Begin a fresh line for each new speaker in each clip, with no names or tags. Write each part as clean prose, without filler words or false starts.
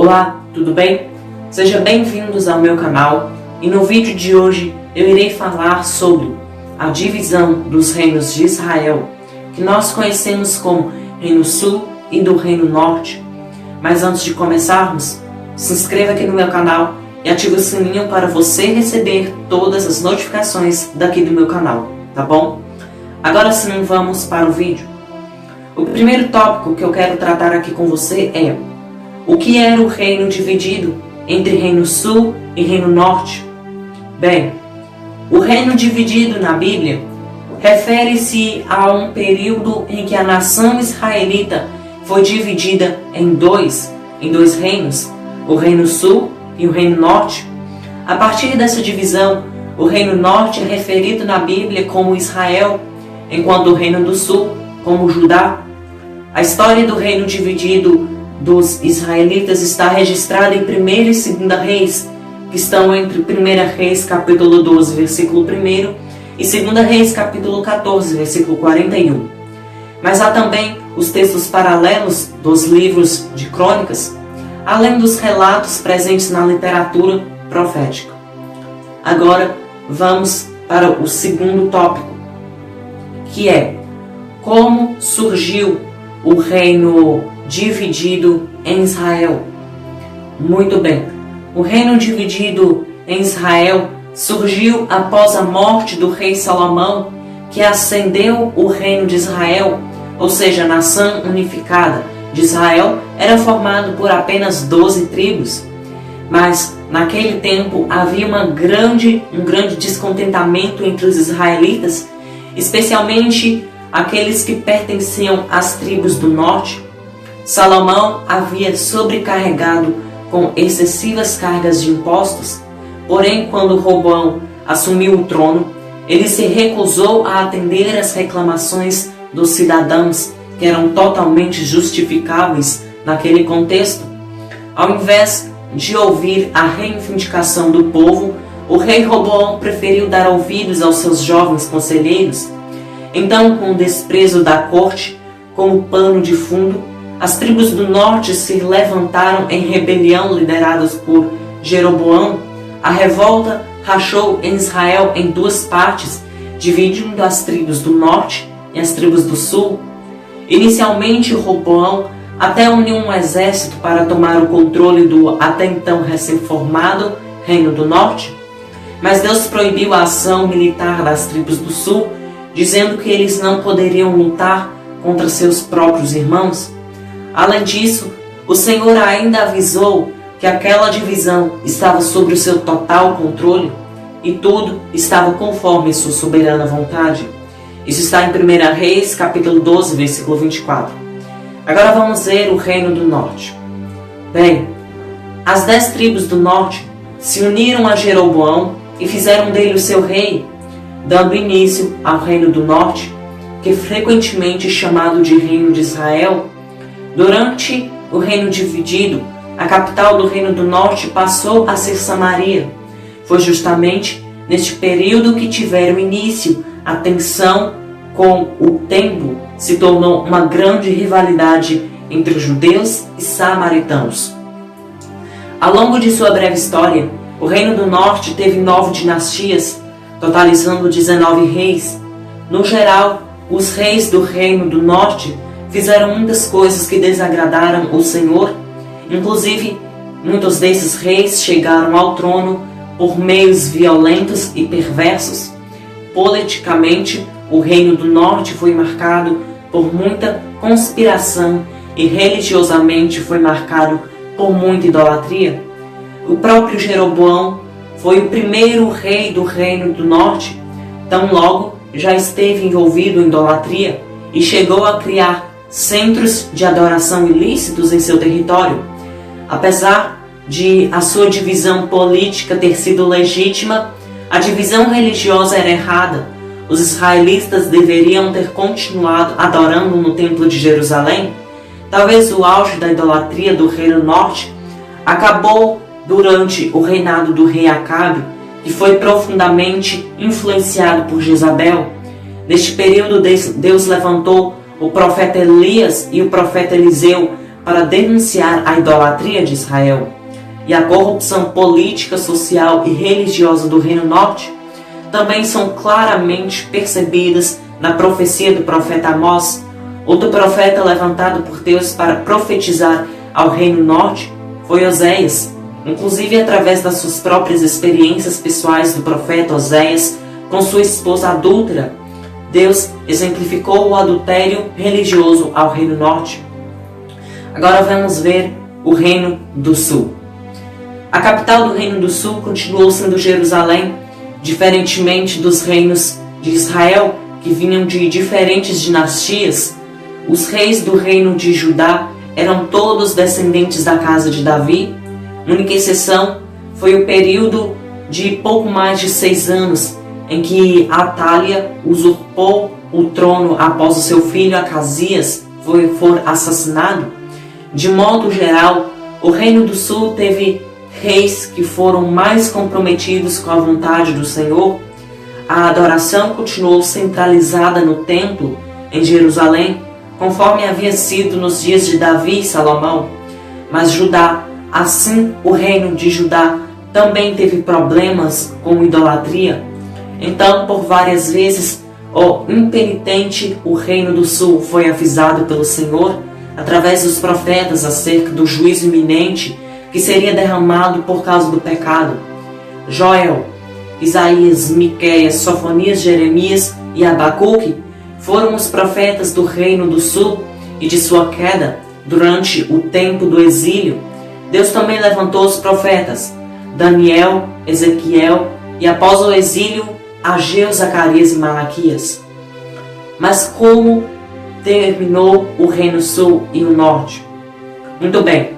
Olá, tudo bem? Sejam bem-vindos ao meu canal e no vídeo de hoje eu irei falar sobre a divisão dos reinos de Israel, que nós conhecemos como Reino Sul e do Reino Norte. Mas antes de começarmos, se inscreva aqui no meu canal e ative o sininho para você receber todas as notificações daqui do meu canal, tá bom? Agora sim, vamos para o vídeo. O primeiro tópico que eu quero tratar aqui com você é: o que era o reino dividido entre Reino Sul e Reino Norte? Bem, o reino dividido na Bíblia refere-se a um período em que a nação israelita foi dividida em dois reinos, o Reino Sul e o Reino Norte. A partir dessa divisão, o Reino Norte é referido na Bíblia como Israel, enquanto o Reino do Sul como Judá. A história do reino dividido dos israelitas está registrada em 1 e 2 Reis, que estão entre 1 Reis capítulo 12, versículo 1 e 2 Reis capítulo 14, versículo 41. Mas há também os textos paralelos dos livros de crônicas, além dos relatos presentes na literatura profética. Agora vamos para o segundo tópico, que é: como surgiu o reino dividido em Israel? Muito bem, o reino dividido em Israel surgiu após a morte do rei Salomão, que ascendeu o reino de Israel, ou seja, a nação unificada de Israel era formado por apenas 12 tribos. Mas naquele tempo havia um grande descontentamento entre os israelitas, especialmente aqueles que pertenciam às tribos do norte. Salomão havia sobrecarregado com excessivas cargas de impostos, porém, quando Roboão assumiu o trono, ele se recusou a atender às reclamações dos cidadãos, que eram totalmente justificáveis naquele contexto. Ao invés de ouvir a reivindicação do povo, o rei Roboão preferiu dar ouvidos aos seus jovens conselheiros. Então, com o desprezo da corte como pano de fundo, as tribos do norte se levantaram em rebelião lideradas por Jeroboão. A revolta rachou em Israel em duas partes, dividindo as tribos do norte e as tribos do sul. Inicialmente, Roboão até uniu um exército para tomar o controle do até então recém-formado Reino do Norte, mas Deus proibiu a ação militar das tribos do sul, dizendo que eles não poderiam lutar contra seus próprios irmãos. Além disso, o Senhor ainda avisou que aquela divisão estava sob o seu total controle e tudo estava conforme sua soberana vontade. Isso está em 1 Reis, capítulo 12, versículo 24. Agora vamos ver o reino do norte. Bem, as 10 tribos do norte se uniram a Jeroboão e fizeram dele o seu rei, dando início ao reino do norte, que é frequentemente chamado de Reino de Israel. Durante o reino dividido, a capital do reino do norte passou a ser Samaria. Foi justamente neste período que tiveram início a tensão com o templo. Se tornou uma grande rivalidade entre judeus e samaritanos. Ao longo de sua breve história, o reino do norte teve 9 dinastias, totalizando 19 reis. No geral, os reis do reino do norte fizeram muitas coisas que desagradaram o Senhor. Inclusive, muitos desses reis chegaram ao trono por meios violentos e perversos. Politicamente, o reino do norte foi marcado por muita conspiração e religiosamente foi marcado por muita idolatria. O próprio Jeroboão foi o primeiro rei do reino do norte, tão logo já esteve envolvido em idolatria e chegou a criar centros de adoração ilícitos em seu território. Apesar de a sua divisão política ter sido legítima, a divisão religiosa era errada. Os israelitas deveriam ter continuado adorando no templo de Jerusalém. Talvez o auge da idolatria do reino norte acabou durante o reinado do rei Acabe, que foi profundamente influenciado por Jezabel. Neste período, Deus levantou o profeta Elias e o profeta Eliseu para denunciar a idolatria de Israel e a corrupção política, social e religiosa do Reino Norte, também são claramente percebidas na profecia do profeta Amós, outro profeta levantado por Deus para profetizar ao Reino Norte foi Oséias. Inclusive, através das suas próprias experiências pessoais do profeta Oséias com sua esposa adúltera, Deus exemplificou o adultério religioso ao Reino Norte. Agora vamos ver o Reino do Sul. A capital do Reino do Sul continuou sendo Jerusalém, diferentemente dos reinos de Israel, que vinham de diferentes dinastias. Os reis do Reino de Judá eram todos descendentes da casa de Davi. A única exceção foi o período de pouco mais de 6 anos, em que Atália usurpou o trono após o seu filho Acasias for assassinado. De modo geral, o Reino do Sul teve reis que foram mais comprometidos com a vontade do Senhor. A adoração continuou centralizada no templo em Jerusalém, conforme havia sido nos dias de Davi e Salomão. Mas Judá, assim o reino de Judá, também teve problemas com idolatria. Então, por várias vezes, o impenitente, o Reino do Sul, foi avisado pelo Senhor, através dos profetas, acerca do juízo iminente que seria derramado por causa do pecado. Joel, Isaías, Miqueias, Sofonias, Jeremias e Abacuque foram os profetas do Reino do Sul e de sua queda durante o tempo do exílio. Deus também levantou os profetas Daniel, Ezequiel e, após o exílio, Ageu, Zacarias e Malaquias. Mas como terminou o Reino Sul e o Norte? Muito bem.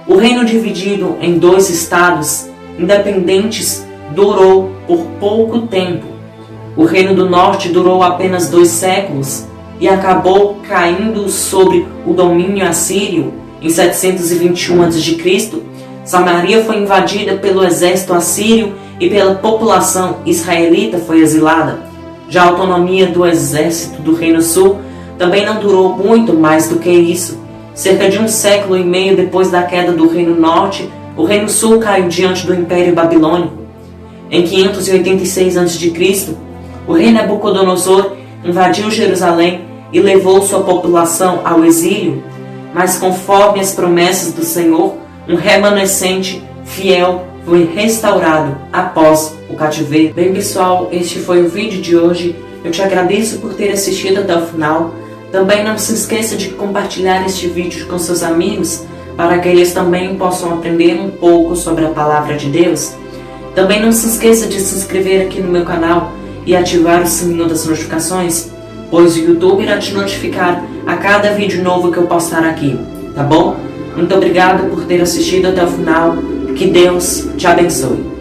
O reino dividido em 2 estados independentes durou por pouco tempo. O Reino do Norte durou apenas 2 séculos e acabou caindo sob o domínio assírio em 721 a.C. Samaria foi invadida pelo exército assírio e pela população israelita foi exilada. Já a autonomia do exército do Reino Sul também não durou muito mais do que isso. Cerca de 1 século e meio depois da queda do Reino Norte, o Reino Sul caiu diante do Império Babilônico. Em 586 a.C., o rei Nabucodonosor invadiu Jerusalém e levou sua população ao exílio, mas conforme as promessas do Senhor, um remanescente fiel foi restaurado após o cativeiro. Bem, pessoal, este foi o vídeo de hoje. Eu te agradeço por ter assistido até o final. Também não se esqueça de compartilhar este vídeo com seus amigos, para que eles também possam aprender um pouco sobre a Palavra de Deus. Também não se esqueça de se inscrever aqui no meu canal e ativar o sininho das notificações, pois o YouTube irá te notificar a cada vídeo novo que eu postar aqui, tá bom? Muito obrigado por ter assistido até o final. Que Deus te abençoe.